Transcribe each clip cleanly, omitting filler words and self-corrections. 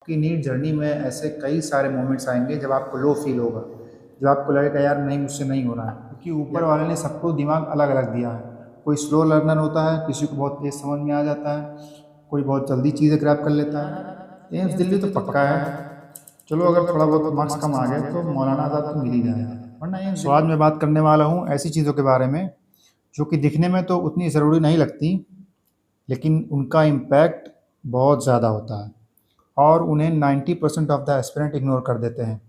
आपकी NEET journey में ऐसे कई सारे मोमेंट्स आएंगे जब आपको लो फील होगा, जब आपको लगेगा यार नहीं मुझसे नहीं हो रहा है, क्योंकि ऊपर वाले ने सबको दिमाग अलग अलग दिया है। कोई स्लो लर्नर होता है, किसी को बहुत तेज समझ में आ जाता है, कोई बहुत जल्दी चीज़ें ग्रैब कर लेता है। एम्स दिल्ली तो पक्का है। चलो अगर थोड़ा बहुत मार्क्स कम आ गए तो मौलाना आज़ाद तो मिल ही जाएगा, वरना एम्स। सो आज मैं बात करने वाला हूँ ऐसी चीज़ों के बारे में जो कि दिखने में तो उतनी ज़रूरी नहीं लगती, लेकिन उनका इम्पैक्ट बहुत ज़्यादा होता है और उन्हें 90% ऑफ द एस्पिरेंट इग्नोर कर देते हैं।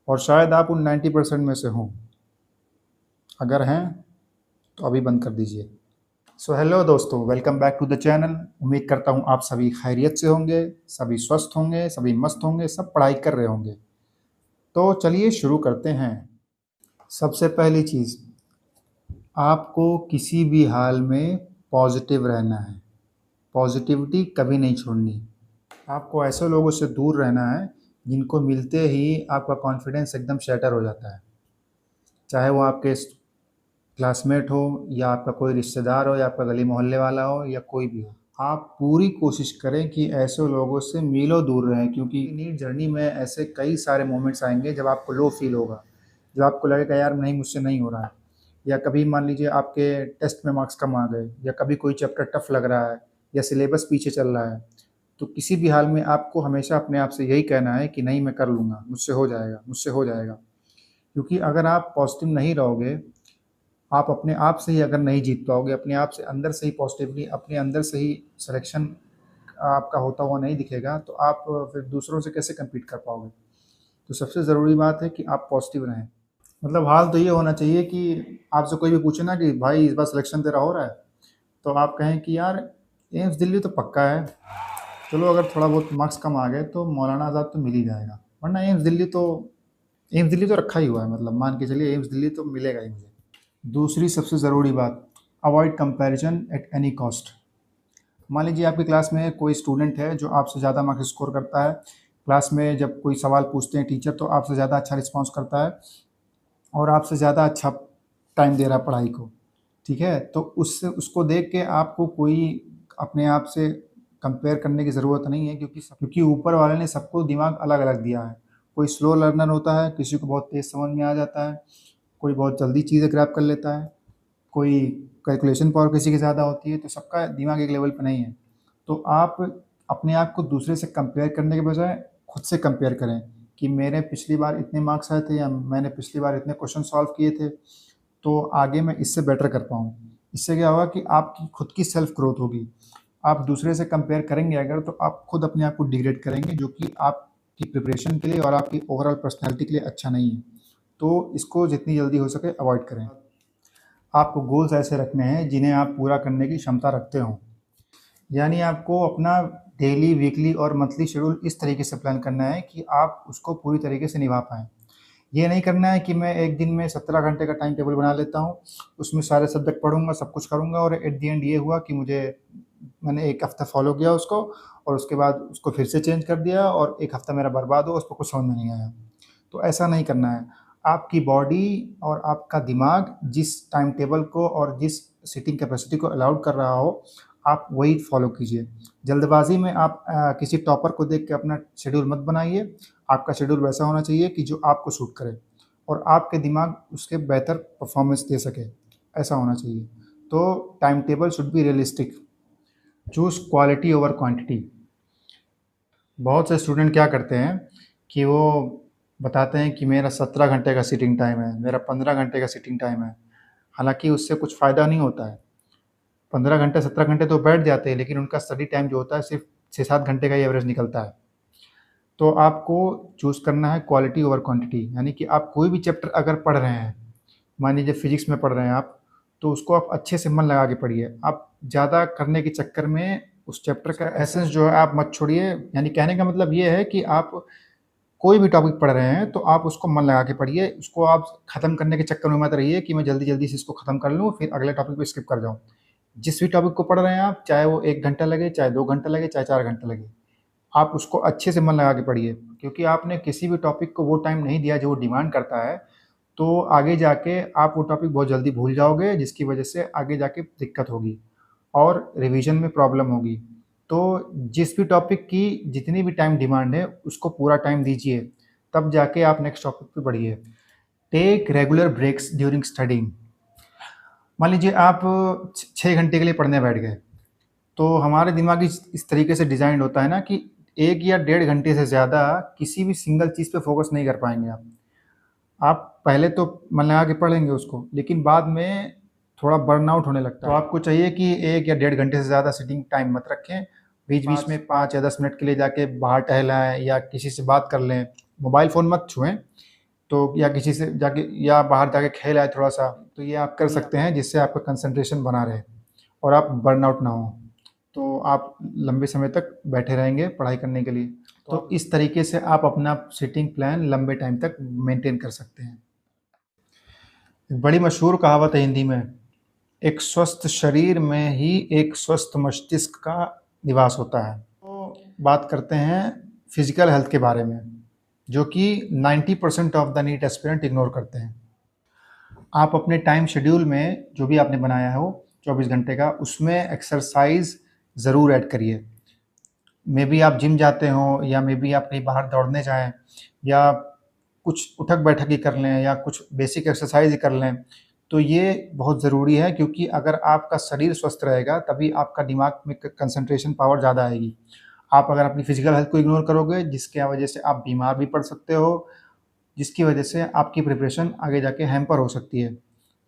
और शायद आप उन 90% में से हों। अगर हैं तो अभी बंद कर दीजिए। सो हेलो दोस्तों, welcome back to the channel. उम्मीद करता हूँ आप सभी खैरियत से होंगे, सभी स्वस्थ होंगे, सभी मस्त होंगे, सब पढ़ाई कर रहे होंगे। तो चलिए शुरू करते हैं। सबसे पहली चीज़, आपको किसी भी हाल में पॉजिटिव रहना है। पॉजिटिविटी कभी नहीं छोड़नी। आपको ऐसे लोगों से दूर रहना है जिनको मिलते ही आपका कॉन्फिडेंस एकदम शैटर हो जाता है, चाहे वो आपके क्लासमेट हो या आपका कोई रिश्तेदार हो या आपका गली मोहल्ले वाला हो या कोई भी हो। आप पूरी कोशिश करें कि ऐसे लोगों से मीलों दूर रहें, क्योंकि नीट जर्नी में ऐसे कई सारे मोमेंट्स आएंगे जब आपको लो फील होगा, जब आपको लगेगा यार नहीं मुझसे नहीं हो रहा है, या कभी मान लीजिए आपके टेस्ट में मार्क्स कम आ गए, या कभी कोई चैप्टर टफ लग रहा है, या सिलेबस पीछे चल रहा है। तो किसी भी हाल में आपको हमेशा अपने आप से यही कहना है कि नहीं मैं कर लूँगा, मुझसे हो जाएगा, मुझसे हो जाएगा। क्योंकि अगर आप पॉजिटिव नहीं रहोगे, आप अपने आप से ही अगर नहीं जीत पाओगे, अपने आप से अंदर से ही पॉजिटिवली अपने अंदर से ही सिलेक्शन आपका होता हुआ नहीं दिखेगा, तो आप फिर दूसरों से कैसे कम्पीट कर पाओगे। तो सबसे ज़रूरी बात है कि आप पॉजिटिव रहें। मतलब हाल तो ये होना चाहिए कि आपसे कोई भी पूछे ना कि भाई इस बार सिलेक्शन तेरा हो रहा है, तो आप कहें कि यार एम्स दिल्ली तो पक्का है। चलो अगर थोड़ा बहुत मार्क्स कम आ गए तो मौलाना आज़ाद तो मिल ही जाएगा, वरना एम्स दिल्ली तो रखा ही हुआ है। मतलब मान के चलिए एम्स दिल्ली तो मिलेगा ही मुझे। दूसरी सबसे ज़रूरी बात, avoid comparison at any cost. मान लीजिए आपकी क्लास में कोई स्टूडेंट है जो आपसे ज़्यादा मार्क्स स्कोर करता है। क्लास में जब कोई सवाल पूछते हैं टीचर, तो आपसे ज़्यादा अच्छा रिस्पॉन्स करता है और आपसे ज़्यादा अच्छा टाइम दे रहा है पढ़ाई को, ठीक है। तो उससे उसको देख के आपको कोई अपने आप से कंपेयर करने की ज़रूरत नहीं है, क्योंकि ऊपर वाले ने सबको दिमाग अलग अलग दिया है। कोई स्लो लर्नर होता है, किसी को बहुत तेज़ समझ में आ जाता है, कोई बहुत जल्दी चीज़ें ग्रैब कर लेता है, कोई कैलकुलेशन पावर किसी की ज़्यादा होती है। तो सबका दिमाग एक लेवल पे नहीं है। तो आप अपने आप को दूसरे से कंपेयर करने के बजाय खुद से कंपेयर करें कि मेरे पिछली बार इतने मार्क्स आए थे, या मैंने पिछली बार इतने क्वेश्चन सॉल्व किए थे, तो आगे मैं इससे बेटर कर पाऊँ। इससे क्या होगा कि आपकी खुद की सेल्फ ग्रोथ होगी। आप दूसरे से कंपेयर करेंगे अगर, तो आप खुद अपने आप को डिग्रेड करेंगे, जो कि आपकी प्रिपरेशन के लिए और आपकी ओवरऑल पर्सनैलिटी के लिए अच्छा नहीं है। तो इसको जितनी जल्दी हो सके अवॉइड करें। आपको गोल्स ऐसे रखने हैं जिन्हें आप पूरा करने की क्षमता रखते हों। यानी आपको अपना डेली, वीकली और मंथली शेड्यूल इस तरीके से प्लान करना है कि आप उसको पूरी तरीके से निभा पाएँ। ये नहीं करना है कि मैं एक दिन में 17 घंटे का टाइम टेबल बना लेता हूँ, उसमें सारे सब्जेक्ट पढ़ूँगा, सब कुछ करूँगा, और एट द एंड ये हुआ कि मैंने 1 हफ़्ता फ़ॉलो किया उसको, और उसके बाद उसको फिर से चेंज कर दिया और 1 हफ़्ता मेरा बर्बाद हुआ, उसको कुछ समझ में नहीं आया। तो ऐसा नहीं करना है। आपकी बॉडी और आपका दिमाग जिस टाइम टेबल को और जिस सीटिंग कैपेसिटी को अलाउड कर रहा हो, आप वही फॉलो कीजिए। जल्दबाज़ी में आप किसी टॉपर को देख के अपना शेड्यूल मत बनाइए। आपका शेड्यूल वैसा होना चाहिए कि जो आपको सूट करे और आपके दिमाग उसके बेहतर परफॉर्मेंस दे सके, ऐसा होना चाहिए। तो time table should be realistic. Choose quality over quantity. बहुत से स्टूडेंट क्या करते हैं कि वो बताते हैं कि मेरा 17 घंटे का सीटिंग टाइम है, मेरा 15 घंटे का सीटिंग टाइम है। हालाँकि उससे कुछ फ़ायदा नहीं होता है। 15 घंटे, 17 घंटे तो बैठ जाते हैं, लेकिन उनका स्टडी टाइम जो होता है सिर्फ़ 6-7 घंटे का ही एवरेज निकलता है। तो आपको चूज़ करना है क्वालिटी ओवर क्वांटिटी। यानी कि आप कोई भी चैप्टर अगर पढ़ रहे हैं, मान लीजिए फिज़िक्स में पढ़ रहे हैं आप, तो उसको आप अच्छे से मन लगा के पढ़िए। आप ज़्यादा करने के चक्कर में उस चैप्टर का एसेंस जो है आप मत छोड़िए। यानी कहने का मतलब ये है कि आप कोई भी टॉपिक पढ़ रहे हैं तो आप उसको मन लगा के पढ़िए। उसको आप ख़त्म करने के चक्कर में मत रहिए कि मैं जल्दी-जल्दी से इसको ख़त्म कर लूँ, फिर अगले टॉपिक पे स्किप कर जाऊँ। जिस भी टॉपिक को पढ़ रहे हैं आप, चाहे वो 1 घंटा लगे, चाहे 2 घंटा लगे, चाहे 4 घंटा लगे, आप उसको अच्छे से मन लगा के पढ़िए। क्योंकि आपने किसी भी टॉपिक को वो टाइम नहीं दिया जो वो डिमांड करता है, तो आगे जाके आप वो टॉपिक बहुत जल्दी भूल जाओगे, जिसकी वजह से आगे जाके दिक्कत होगी और रिवीजन में प्रॉब्लम होगी। तो जिस भी टॉपिक की जितनी भी टाइम डिमांड है उसको पूरा टाइम दीजिए, तब जाके आप नेक्स्ट टॉपिक पे बढ़िए। Take regular breaks during studying. मान लीजिए आप 6 घंटे के लिए पढ़ने बैठ गए, तो हमारे दिमाग इस तरीके से डिज़ाइन होता है ना कि 1 या 1.5 घंटे से ज़्यादा किसी भी सिंगल चीज़ पे फोकस नहीं कर पाएंगे आप पहले तो मन लगा के पढ़ेंगे उसको, लेकिन बाद में थोड़ा बर्नआउट होने लगता है। तो आपको चाहिए कि 1 या 1.5 घंटे से ज़्यादा सिटिंग टाइम मत रखें। बीच-बीच में 5 या 10 मिनट के लिए जाके बाहर टहलाएँ या किसी से बात कर लें। मोबाइल फ़ोन मत छुएँ, तो या किसी से जाके या बाहर जाके खेल आएँ थोड़ा-सा, तो ये आप कर सकते हैं जिससे आपका कंसंट्रेशन बना रहे और आप बर्नआउट ना हो। तो आप लंबे समय तक बैठे रहेंगे पढ़ाई करने के लिए। तो इस तरीके से आप अपना सिटिंग प्लान लंबे टाइम तक मेंटेन कर सकते हैं। एक बड़ी मशहूर कहावत है हिंदी में, एक स्वस्थ शरीर में ही एक स्वस्थ मस्तिष्क का निवास होता है। तो बात करते हैं फिजिकल हेल्थ के बारे में, जो कि 90% of the NEET aspirant ignore करते हैं। आप अपने टाइम शेड्यूल में जो भी आपने बनाया हो 24 घंटे का, उसमें एक्सरसाइज ज़रूर ऐड करिए। मे बी आप जिम जाते हो या मे बी आप कहीं बाहर दौड़ने जाएं या कुछ उठक बैठक ही कर लें या कुछ बेसिक एक्सरसाइज ही कर लें, तो ये बहुत ज़रूरी है, क्योंकि अगर आपका शरीर स्वस्थ रहेगा तभी आपका दिमाग में कंसंट्रेशन पावर ज़्यादा आएगी। आप अगर अपनी फिजिकल हेल्थ को इग्नोर करोगे, जिसकी वजह से आप बीमार भी पड़ सकते हो, जिसकी वजह से आपकी प्रिपरेशन आगे जाके हैम्पर हो सकती है।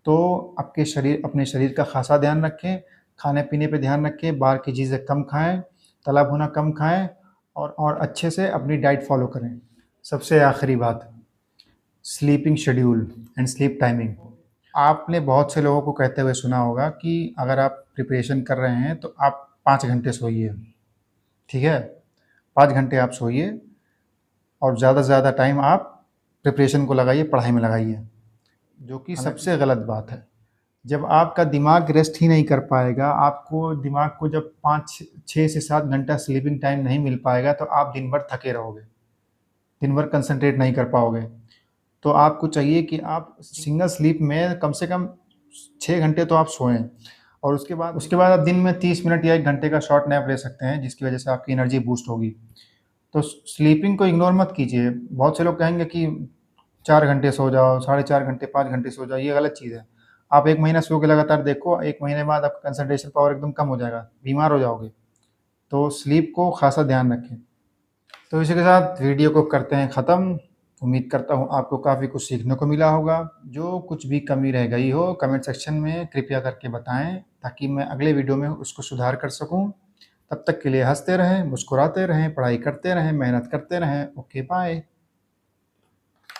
तो अपने शरीर का खासा ध्यान रखें, खाने पीने पे ध्यान रखें, बाहर की चीज़ें कम खाएं, तला भुना कम खाएं और अच्छे से अपनी डाइट फॉलो करें। सबसे आखिरी बात, sleeping schedule and sleep timing. आपने बहुत से लोगों को कहते हुए सुना होगा कि अगर आप प्रिपरेशन कर रहे हैं तो आप 5 घंटे सोइए, ठीक है? 5 घंटे आप सोइए और ज़्यादा से ज़्यादा टाइम आप प्रिपरेशन को लगाइए, पढ़ाई में लगाइए, जो कि सबसे गलत बात है। जब आपका दिमाग रेस्ट ही नहीं कर पाएगा, आपको दिमाग को जब 6 से 7 घंटा स्लीपिंग टाइम नहीं मिल पाएगा, तो आप दिन भर थके रहोगे, दिन भर कंसंट्रेट नहीं कर पाओगे। तो आपको चाहिए कि आप सिंगल स्लीप में कम से कम 6 घंटे तो आप सोएं, और उसके बाद आप दिन में 30 मिनट या 1 घंटे का शॉर्ट नैप ले सकते हैं, जिसकी वजह से आपकी एनर्जी बूस्ट होगी। तो स्लीपिंग को इग्नोर मत कीजिए। बहुत से लोग कहेंगे कि 4 घंटे सो जाओ, 4.5 घंटे, 5 घंटे सो जाओ, ये गलत चीज़ है। आप 1 महीना सो के लगातार देखो, 1 महीने बाद आपका कंसंट्रेशन पावर एकदम कम हो जाएगा, बीमार हो जाओगे। तो स्लीप को खासा ध्यान रखें। तो इसी के साथ वीडियो को करते हैं ख़त्म। उम्मीद करता हूँ आपको काफ़ी कुछ सीखने को मिला होगा। जो कुछ भी कमी रह गई हो कमेंट सेक्शन में कृपया करके बताएं, ताकि मैं अगले वीडियो में उसको सुधार कर सकूं। तब तक के लिए हंसते रहें, मुस्कुराते रहें, पढ़ाई करते रहें, मेहनत करते रहें। Okay, bye.